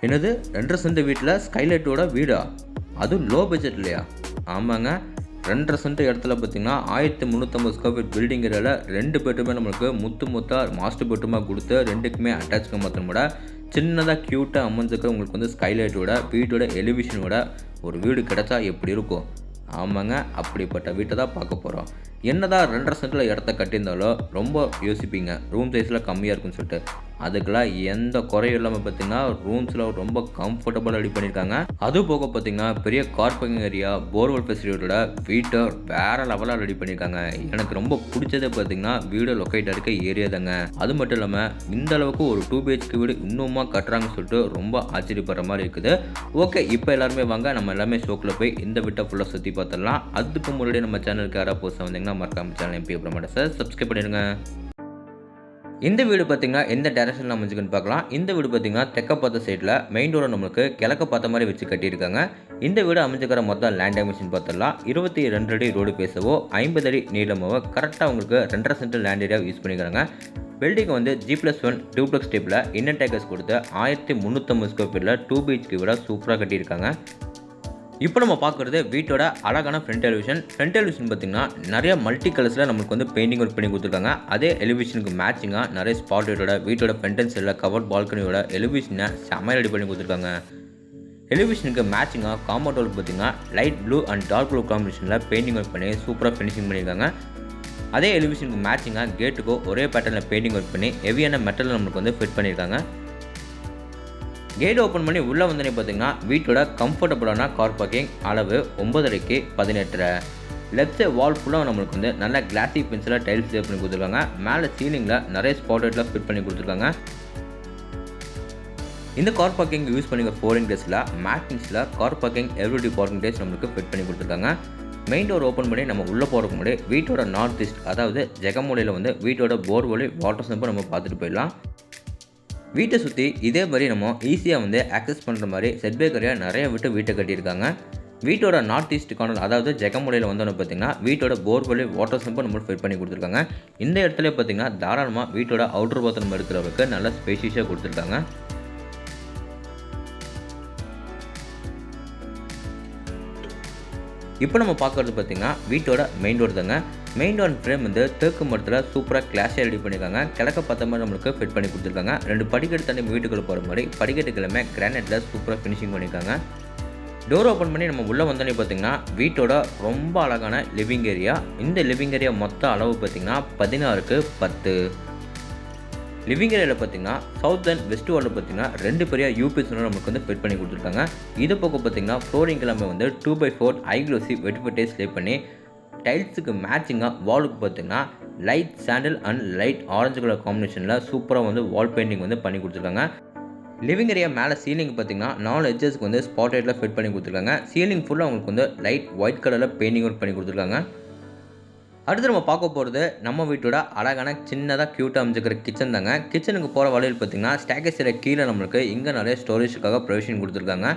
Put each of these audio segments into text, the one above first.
என்னது 2.5 சென்ட் வீட்ல ஸ்கைலைட்டோட வீடா? அதுவும் லோ பட்ஜெட்லயா? ஆமாங்க. 2.5 சென்ட் இடத்துல பார்த்தீங்கன்னா, 1350 ஸ்கொயர் ஃபீட் பில்டிங் ஏரியால 2 பெட்ரூமே நம்மளுக்கு முத்தா மாஸ்டர் பெட்ரூமா குடுத்து 2க்குமே அட்டாச் கம்பத்தோட சின்னதா கியூட்டா அமைஞ்சிருக்க உங்களுக்கு வந்து ஸ்கைலைட்டோட வீட்டோட எலிவேஷனோட ஒரு வீடு கிடைச்சா எப்படி இருக்கும்? ஆமாங்க. அப்படிப்பட்ட வீட்ட தான் பார்க்க போறோம். என்னதான் 2.5 சென்ட்ல இடத்த கட்டியிருந்தாலும் ரொம்ப யோசிப்பீங்க. ரூம் சைஸ்ல கம்மியா இருக்குன்னு சொல்லிட்டு. அதுக்கெல்லாம் எந்த குறையும் இல்லாம பார்த்தீங்கன்னா, ரூம்ஸ்ல ரொம்ப கம்ஃபர்டபுளா ரெடி பண்ணியிருக்காங்க. அது போக பார்த்தீங்கன்னா, பெரிய கார் பார்க்கிங் ஏரியா, போர்வெல் ஃபெசிலிட்டியோட வீட்ட வேற லெவலா ரெடி பண்ணியிருக்காங்க. எனக்கு ரொம்ப புடிச்சதே பார்த்தீங்கன்னா, வீடு லொக்கேட் இருக்க ஏரியா தாங்க. அது மட்டும் இல்லாம, இந்த அளவுக்கு ஒரு 2 பிஹெச்கே வீடு இன்னுமா கட்டுறாங்கன்னு சொல்லிட்டு ரொம்ப ஆச்சரியப்படுற மாரி இருக்குது. ஓகே, இப்ப எல்லாருமே வாங்க நம்ம எல்லாமே ஷோக்குள்ள போய் இந்த வீட்ட ஃபுல்லா சுத்தி பார்த்துடலாம். அதுக்கு முன்னாடி நம்ம சேனலுக்கு யாராவது புதுசா வந்தீங்கன்னா, மறக்காம சேனல் எம்பி பிரமாட சார் சப்ஸ்கிரைப் பண்ணிடுங்க. இந்த வீடு பார்த்தீங்கன்னா, எந்த டைரக்ஷன்ல அமைஞ்சிருக்குன்னு பார்க்கலாம். இந்த வீடு பார்த்தீங்கன்னா, தெற்க பார்த்த சைடுல மெயின் டோர நம்மளுக்கு கிழக்க பார்த்த மாரி வச்சு கட்டியிருக்காங்க. இந்த வீடு அமைஞ்சிருக்கிற மொத்த லேண்ட் டைமென்ஷன் பார்த்துடலாம். 22 அடி ரோடு பேசவோ, 50 அடி நீளமாவோ கரெக்ட்டா உங்களுக்கு 2.5 சென்ட் லேண்ட் ஏரியா யூஸ் பண்ணிக்கிறாங்க. பில்டிங் வந்து G+1 டூப்ளெக்ஸ் டைப்ல இன்னர் டேக்கர்ஸ் கொடுத்து 1350 ஸ்கொயர் ஃபீட்ல 2 பிஹெச்கே வீடா சூப்பரா கட்டியிருக்காங்க. இப்போ நம்ம பார்க்குறது வீட்டோட அழகான ஃப்ரண்ட் எலிவேஷன். ஃப்ரண்ட் எலிவேஷன் பார்த்தீங்கன்னா, நிறைய மல்டி கலர்ஸில் நம்மளுக்கு வந்து பெயிண்டிங் ஒர்க் பண்ணி கொடுத்துருக்காங்க. அதே எலிவேஷனுக்கு மேட்சிங்காக நிறைய ஸ்பாட் லைட்டோட வீட்டோட ஃப்ரண்ட் அண்ட் சைடில் கவர் பால்கனியோட எலிவேஷனை செம்மையாக ரெடி பண்ணி கொடுத்துருக்காங்க. எலிவேஷனுக்கு மேட்சிங்காக காம்பவுண்ட் வால் பார்த்தீங்கன்னா, light blue and dark blue காம்பினேஷனில் பெயிண்டிங் ஒர்க் பண்ணி சூப்பராக ஃபினிஷிங் பண்ணியிருக்காங்க. அதே எலிவேஷனுக்கு மேட்சிங்காக கேட்டுக்கோ ஒரே பேட்டர்னில் பெயிண்டிங் ஒர்க் பண்ணி ஹெவியான மெட்டலில் நம்மளுக்கு வந்து ஃபிட் பண்ணியிருக்காங்க. கேட் ஓப்பன் பண்ணி உள்ளே வந்தோடனே பார்த்தீங்கன்னா, வீட்டோட கம்ஃபர்டபுளான கார் பார்க்கிங் அளவு 9.5க்கு 18.5. லெஃப்ட் சைட் வால் ஃபுல்லாக நம்மளுக்கு வந்து நல்ல கிளாசி பென்சிலாக டைல்ஸ் சேவ் பண்ணி கொடுத்துருக்காங்க. மேலே சீலிங்கில் நிறைய ஸ்பாட் லைட்டில் ஃபிட் பண்ணி கொடுத்துருக்காங்க. இந்த கார் பார்க்கிங் யூஸ் பண்ணிக்க ஃபோரிங் டேஸில் மேட்னிங்ஸில் கார் பார்க்கிங் எவ்ரிடே பார்க்கிங் டேஸ் நம்மளுக்கு ஃபிட் பண்ணி கொடுத்துருக்காங்க. மெயின் டோர் ஓப்பன் பண்ணி நம்ம உள்ளே போகிறதுக்கு முன்னாடி வீட்டோட நார்த் ஈஸ்ட் அதாவது ஜெகமூலையில் வந்து வீட்டோட போர்வெல் வாட்டர் சம்பை நம்ம பார்த்துட்டு போயிடலாம். வீட்டை சுற்றி இதே மாதிரி நம்ம ஈஸியாக வந்து ஆக்சஸ் பண்ணுற மாதிரி செட்பேக் ஏரியா நிறைய வீட்டை கட்டியிருக்காங்க. வீட்டோட நார்த் ஈஸ்ட் கார்னர் அதாவது ஜெகமுலையில் வந்தோன்னு பார்த்தீங்கன்னா, வீட்டோட போர்வெல் வாட்டர் சம்பை நம்ம ஃபிட் பண்ணி கொடுத்துருக்காங்க. இந்த இடத்துல பார்த்தீங்கன்னா, தாராளமாக வீட்டோட அவுட்டர் பாத்ரூம் இருக்கிறவருக்கு நல்ல ஸ்பேஷியஸாக கொடுத்துருக்காங்க. இப்போ நம்ம பார்க்குறது பார்த்தீங்கன்னா, வீட்டோட மெயின் டோர் தாங்க. மெயின் டோர் ஃப்ரேம் வந்து தேக்கு மரத்தில் சூப்பராக கிளாஸாக ரெடி பண்ணியிருக்காங்க. கிழக்க பார்த்த மாதிரி நம்மளுக்கு ஃபிட் பண்ணி கொடுத்துருக்காங்க. 2 படிக்கட்டு தண்ணி வீட்டுக்குள்ளே போகிற மாதிரி படிக்கட்டுக்கிழமை கிரானைட்டில் சூப்பராக ஃபினிஷிங் பண்ணியிருக்காங்க. டோர் ஓப்பன் பண்ணி நம்ம உள்ளே வந்தோடனே பார்த்தீங்கன்னா, வீட்டோட ரொம்ப அழகான லிவிங் ஏரியா. இந்த லிவிங் ஏரியா மொத்த அளவு பார்த்தீங்கன்னா 16க்கு 10. லிவிங் ஏரியாவில் பார்த்தீங்கன்னா, சவுத் அண்ட் வெஸ்ட் வாலில் பார்த்தீங்கன்னா 2 பெரிய யூபிஎஸ் நமக்கு வந்து ஃபிட் பண்ணி கொடுத்துருக்காங்க. இது பக்கம் பார்த்தீங்கன்னா, ஃப்ளோரிங் எல்லாமே வந்து 2x4 ஹை க்ளோசி வெட்டிஃபட்டே ஸ்லே பண்ணி டைல்ஸுக்கு மேட்சிங்காக வாலுக்கு பார்த்தீங்கன்னா, light sandal and light orange colour காம்பினேஷனில் சூப்பராக வந்து வால் பெயிண்டிங் வந்து பண்ணி கொடுத்துருக்காங்க. லிவிங் ஏரியா மேலே சீலிங் பார்த்தீங்கன்னா 4 எட்ஜஸ்க்கு வந்து ஸ்பாட் லைட்டில் ஃபிட் பண்ணி கொடுத்துருக்காங்க. சீலிங் ஃபுல்லாக உங்களுக்கு வந்து லைட் ஒயிட் கலரில் பெயிண்டிங் ஒர்க் பண்ணி கொடுத்துருக்காங்க. அடுத்து நம்ம பார்க்க போகிறது நம்ம வீட்டோட அழகான சின்னதாக க்யூட்டாக அமைஞ்சிக்கிற கிச்சன் தாங்க. கிச்சனுக்கு போகிற வழியில் பார்த்தீங்கன்னா, ஸ்டேக்கேஸில் கீழே நம்மளுக்கு இங்கே நிறைய ஸ்டோரேஜுக்காக ப்ரொவிஷன் கொடுத்துருக்காங்க.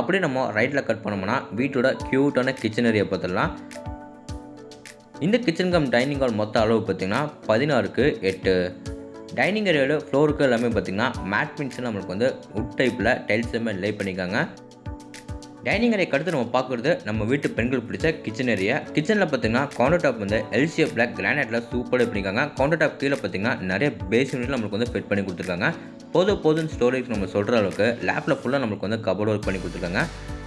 அப்படியே நம்ம ரைட்டில் கட் பண்ணோம்னா வீட்டோட க்யூட்டான கிச்சன் ஏரியா பார்த்துடலாம். இந்த கிச்சன் கம் டைனிங் ஹால் மொத்த அளவு பார்த்தீங்கன்னா 16க்கு 8. டைனிங் ஏரியாவில் ஃப்ளோருக்கு எல்லாமே பார்த்தீங்கன்னா மேட் பின்ஸ் நம்மளுக்கு வந்து வுட் டைப்பில் டைல்ஸ் எல்லாமே லே பண்ணிக்காங்க. டைனிங் ஏரியா அடுத்து நம்ம பார்க்குறது நம்ம வீட்டு பெண்கள் பிடிச்ச கிச்சன் ஏரியா. கிச்சனில் பார்த்தீங்கன்னா கவுண்டர் டாப் வந்து எல்சிஏ பிளாக் கிரானைட்டில் சூப்பராக பண்ணியிருக்காங்க. கவுண்டர் டாப் கீழே பார்த்தீங்கன்னா நிறைய பேசின்ஸ் நம்மளுக்கு வந்து ஃபிட் பண்ணி கொடுத்துருக்காங்க. போதும் ஸ்டோரேஜ் நம்ம சொல்கிற அளவுக்கு லேப்பில் ஃபுல்லாக நம்மளுக்கு வந்து கபோர்ட் ஒர்க் பண்ணி கொடுத்துருக்காங்க.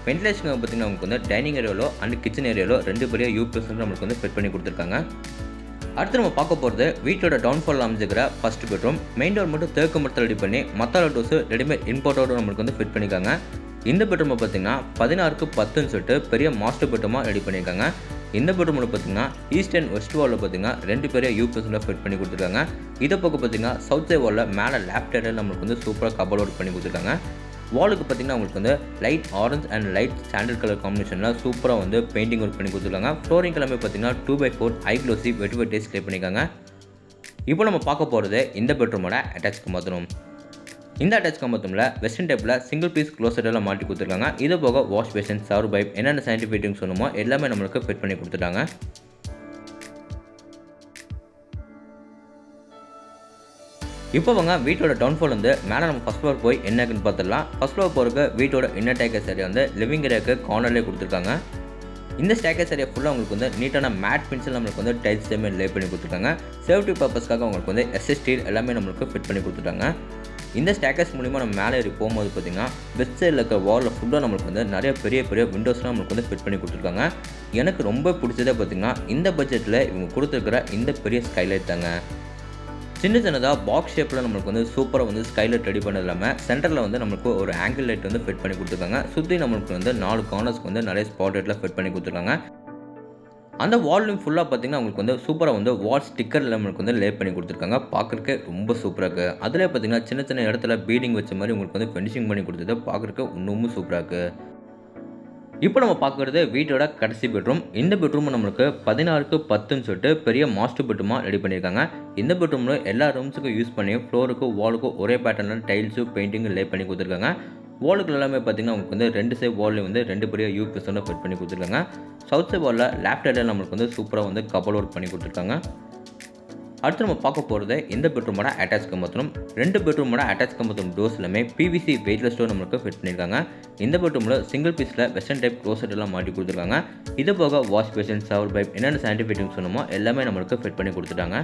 வென்டிலேஷனுக்கு பார்த்தீங்கன்னா நமக்கு வந்து டைனிங் ஏரியாவிலோ அண்ட் கிச்சன் ஏரியாவிலோ 2 பெரிய யூபிஎஸ் நம்மளுக்கு வந்து ஃபிட் பண்ணி கொடுத்துருக்காங்க. அடுத்து நம்ம பார்க்க போகிறது வீட்டோட டவுன்ஃபால் அமைஞ்சிக்கிற ஃபர்ஸ்ட் பெட்ரூம். மெயின் டோர் மட்டும் தேக்கு மரத்தில் ரெடி பண்ணி மற்ற டோர்ஸ் ரெடிமேட் இம்போர்ட்டோடு நம்மளுக்கு வந்து ஃபிட் பண்ணியிருக்காங்க. இந்த பெட்ரூமை பார்த்தீங்கன்னா 16க்கு 10ன்னு சொல்லிட்டு பெரிய மாஸ்டர் பெட்ரூமாக ரெடி பண்ணியிருக்காங்க. இந்த பெட்ரூமில் பார்த்தீங்கன்னா ஈஸ்ட் அண்ட் வெஸ்ட் வாலில் பார்த்தீங்கன்னா 2 பெரிய யூபிஎஸில் ஃபிட் பண்ணி கொடுத்துருக்காங்க. இதை பக்கம் பார்த்தீங்கன்னா சவுத் சைட் வாலில் மேலே லேப்டாரில் நம்மளுக்கு வந்து சூப்பராக கபோர்ட் ஒர்க் பண்ணி கொடுத்துருக்காங்க. வாலுக்கு பார்த்தீங்கன்னா உங்களுக்கு வந்து light orange and light sandal colour காம்பினேஷனில் சூப்பராக வந்து பெயிண்டிங் ஒர்க் பண்ணி கொடுத்துருக்காங்க. ஃப்ளோரிங் எல்லாமே பார்த்தீங்கன்னா 2x4 ஹை க்ளோசி வெட்டிஃபட்டே ஸ்லே பண்ணியிருக்காங்க. இப்போ நம்ம பார்க்க போகிறது இந்த பெட்ரூமோட அட்டாச் பாத்ரூம். இந்த அட்டாச் பாத்ரூமில் வெஸ்டர்ன் டைப்பில் சிங்கிள் பீஸ் க்ளோசெட்டெல்லாம் மாட்டி கொடுத்துருக்காங்க. இது போக வாஷ் பேஷன், ஷவர் பைப் என்னென்ன சயின்டிஃபிக் சொன்னமோ எல்லாமே நம்மளுக்கு ஃபிட் பண்ணி கொடுத்துட்டாங்க. இப்போ வாங்க வீட்டோட டவுன்ஃபால் வந்து மேலே நம்ம ஃபஸ்ட் ஃப்ளோர் போய் என்ன இருக்குன்னு பார்த்துடலாம். ஃபஸ்ட் ஃப்ளோர் போகிறதுக்கு வீட்டோட இன்னர் ஸ்டேர்கேஸ் ஏரியா வந்து லிவிங் ஏரியாவுக்கு கார்னர்லேயே கொடுத்துருக்காங்க. இந்த ஸ்டேர்கேஸ் ஏரியா ஃபுல்லாக உங்களுக்கு வந்து நீட்டான மேட் பென்சில் நம்மளுக்கு வந்து டைல்ஸ் எல்லாமே லே பண்ணி கொடுத்துருக்காங்க. சேஃப்டி பர்பஸ்க்காக உங்களுக்கு வந்து எஸ்எஸ் ஸ்டீல் எல்லாமே நம்மளுக்கு ஃபிட் பண்ணி கொடுத்துட்டாங்க. இந்த ஸ்டேர்கேஸ் மூலிமா நம்ம மேலே ஏறி போகும்போது பார்த்திங்கன்னா வெஸ்ட் சைடில் இருக்க வாலில் ஃபுல்லாக நம்மளுக்கு வந்து நிறைய பெரிய பெரிய விண்டோஸ்லாம் நம்மளுக்கு வந்து ஃபிட் பண்ணி கொடுத்துருக்காங்க. எனக்கு ரொம்ப பிடிச்சதே பார்த்திங்கன்னா இந்த பட்ஜெட்டில் இவங்க கொடுத்துருக்கிற இந்த பெரிய ஸ்கைலைட் தாங்க. சின்ன சின்னதாக பாக்ஸ் ஷேப்பில் நம்மளுக்கு வந்து சூப்பராக வந்து ஸ்கைலைட் ரெடி பண்ணது இல்லாமல் சென்டரில் வந்து நம்மளுக்கு ஒரு ஆங்கிள் லைட் வந்து ஃபிட் பண்ணி கொடுத்துருக்காங்க. சுற்றி நம்மளுக்கு வந்து 4 கார்னர்ஸ்க்கு வந்து நிறைய ஸ்பாட் லைட்டில் ஃபிட் பண்ணி கொடுத்துருக்காங்க. அந்த வால்லையும் ஃபுல்லாக பார்த்திங்கன்னா உங்களுக்கு வந்து சூப்பராக வந்து வால் ஸ்டிக்கரில் நம்மளுக்கு வந்து லே பண்ணி கொடுத்துருக்காங்க. பார்க்குறதுக்கு ரொம்ப சூப்பராக இருக்குது. அதில் பார்த்திங்கன்னா சின்ன சின்ன இடத்துல பீடிங் வச்ச மாதிரி உங்களுக்கு வந்து ஃபினிஷிங் பண்ணி கொடுத்தது பார்க்குறதுக்கு இன்னமும் சூப்பராக இருக்குது. இப்போ நம்ம பார்க்குறது வீட்டோட கடைசி பெட்ரூம். இந்த பெட்ரூம் நம்மளுக்கு 16க்கு 10ன்னு சொல்லிட்டு பெரிய மாஸ்டர் பெட்ரூமாக ரெடி பண்ணியிருக்காங்க. இந்த பெட்ரூமில் எல்லா ரூம்ஸுக்கும் யூஸ் பண்ணி ஃப்ளோருக்கும் வாலுக்கும் ஒரே பேட்டர்னில் டைல்ஸும் பெயிண்டிங்கும் லே பண்ணி கொடுத்துருக்காங்க. வாலுக்கு எல்லாமே பார்த்திங்கன்னா உங்களுக்கு வந்து 2 சைட் வால்லையும் வந்து 2 பெரிய யூபிஎஸ் வந்து ஃபிட் பண்ணி கொடுத்துருக்காங்க. சவுத் சைட் வாலில் லேஃப்ட் சைடில் நம்மளுக்கு வந்து சூப்பராக வந்து கபோர்ட் ஒர்க் பண்ணி கொடுத்துருக்காங்க. அடுத்து நம்ம பார்க்க போகிறது இந்த பெட்ரூமோட அட்டாச் பாத்ரூம். 2 பெட்ரூமோட அட்டாச் பாத்ரூம் டோர்ஸ் எல்லாமே பிவிசி வெயிட்லெஸ் டோர் நம்மளுக்கு ஃபிட் பண்ணியிருக்காங்க. இந்த பெட்ரூமில் சிங்கிள் பீஸில் வெஸ்டர்ன் டைப் க்ளோசெட் எல்லாம் மாட்டி கொடுத்துருக்காங்க. இது போக வாஷ் பேஷன், ஷவர் பைப் என்னென்ன சயின்டிஃபிக் சொன்னமோ எல்லாமே நம்மளுக்கு ஃபிட் பண்ணி கொடுத்துட்டாங்க.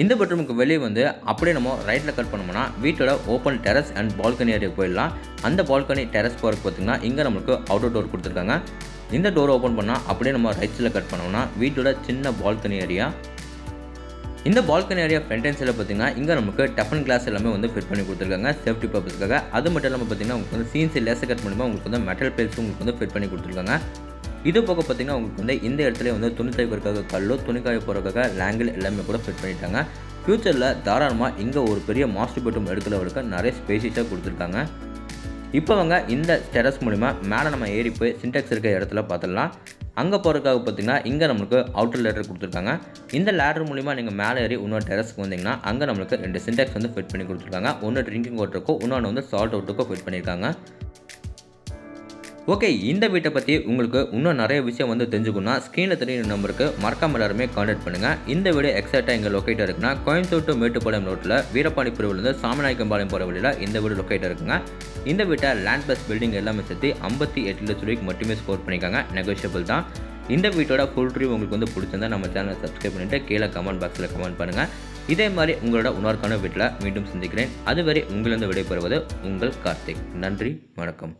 இந்த பெட்ரூமுக்கு வெளியே வந்து அப்படியே நம்ம ரைட்டில் கட் பண்ணோம்னா வீட்டோட open terrace and balcony area போயிடலாம். அந்த பால்கனி டெரஸ் போகிறதுக்கு பார்த்திங்கன்னா இங்கே நம்மளுக்கு அவுட்டர் டோர் கொடுத்துருக்காங்க. இந்த டோர் ஓப்பன் பண்ணால் அப்படியே நம்ம ரைட் சைடில் கட் பண்ணோம்னா வீட்டோட சின்ன பால்கனி ஏரியா. இந்த பால்கனி ஏரியா ஃப்ரண்ட் அண்ட் சைடில் பார்த்திங்கன்னா இங்கே நமக்கு டஃபன் கிளாஸ் எல்லாமே வந்து ஃபிட் பண்ணி கொடுத்துருக்காங்க சேஃப்டி பர்பஸ்க்காக. அது மட்டும் இல்லாமல் பார்த்திங்கன்னா உங்களுக்கு வந்து சிஎன்சி லேசர் கட் மூலமாக உங்களுக்கு வந்து மெட்டல் பிளேட்ஸும் உங்களுக்கு வந்து ஃபிட் பண்ணி கொடுத்துருக்காங்க. இது போக பார்த்திங்கன்னா உங்களுக்கு வந்து இந்த இடத்துல வந்து துணி துவைக்கிறதுக்காக கல்லோ துணிக்காய போகிறதுக்காக லேங்கிள் எல்லாமே கூட ஃபிட் பண்ணிட்டாங்க. ஃப்யூச்சரில் தாராளமாக இங்கே ஒரு பெரிய மாஸ்டர் பெட்ரூம் எடுக்கிறவருக்கு நிறைய ஸ்பேசிஸாக கொடுத்துருக்காங்க. இப்போ அவங்க இந்த டெரஸ் மூலிமா மேலே நம்ம ஏறி போய் சின்டெக்ஸ் இருக்க இடத்துல பார்த்துடலாம். அங்கே போகிறதுக்காக பார்த்திங்கன்னா இங்கே நம்மளுக்கு அவுட்டர் லேடர் கொடுத்துருக்காங்க. இந்த லேடர் மூலிமா நீங்கள் மேலே ஏறி இன்னொரு டெரஸ்க்கு வந்தீங்கன்னா அங்கே நம்மளுக்கு 2 சின்டெக்ஸ் வந்து ஃபிட் பண்ணி கொடுத்துருக்காங்க. ஒன்று ட்ரிங்கிங் வாட்டருக்கும் இன்னொன்று வந்து சால்ட் அவுட்டுக்கும் ஃபிட் பண்ணியிருக்காங்க. ஓகே, இந்த வீட்டை பற்றி உங்களுக்கு இன்னும் நிறைய விஷயம் வந்து தெரிஞ்சுக்கணும்னா ஸ்க்ரீனில் தெரியுற நம்பருக்கு மறக்காம எல்லாருமே கான்டாக்ட் பண்ணுங்கள். இந்த வீடு எக்ஸாக்டாக எங்கே லொக்கேட்டாக இருக்குன்னா கோயம்புத்தூர் டு மேட்டுப்பாளையம் ரோட்டில் வீரப்பாணி பிரிவுலேருந்து சாமிநாயக்கம்பாளையம் போகிற வழியில் இந்த வீடு லொக்கேட்டாக இருக்குங்க. இந்த வீட்டை லேண்ட் ப்ளஸ் பில்டிங் எல்லாமே சேர்த்து 58 லட்சம் ரூபாய்க்கு மட்டுமே ஸ்கோர் பண்ணியிருக்காங்க. நெகோஷியபிள் தான். இந்த வீட்டோட ஃபுல் ரிவ்யூ உங்களுக்கு வந்து பிடிச்சிருந்தா நம்ம சேனலை சப்ஸ்கிரைப் பண்ணிவிட்டு கீழே கமெண்ட் பாக்ஸில் கமெண்ட் பண்ணுங்கள். இதே மாதிரி உங்களோட உணர்க்கான வீட்டில் மீண்டும் சந்திக்கிறேன். அதுவரை உங்களிருந்து விடைபெறுவது உங்கள் கார்த்திக். நன்றி, வணக்கம்.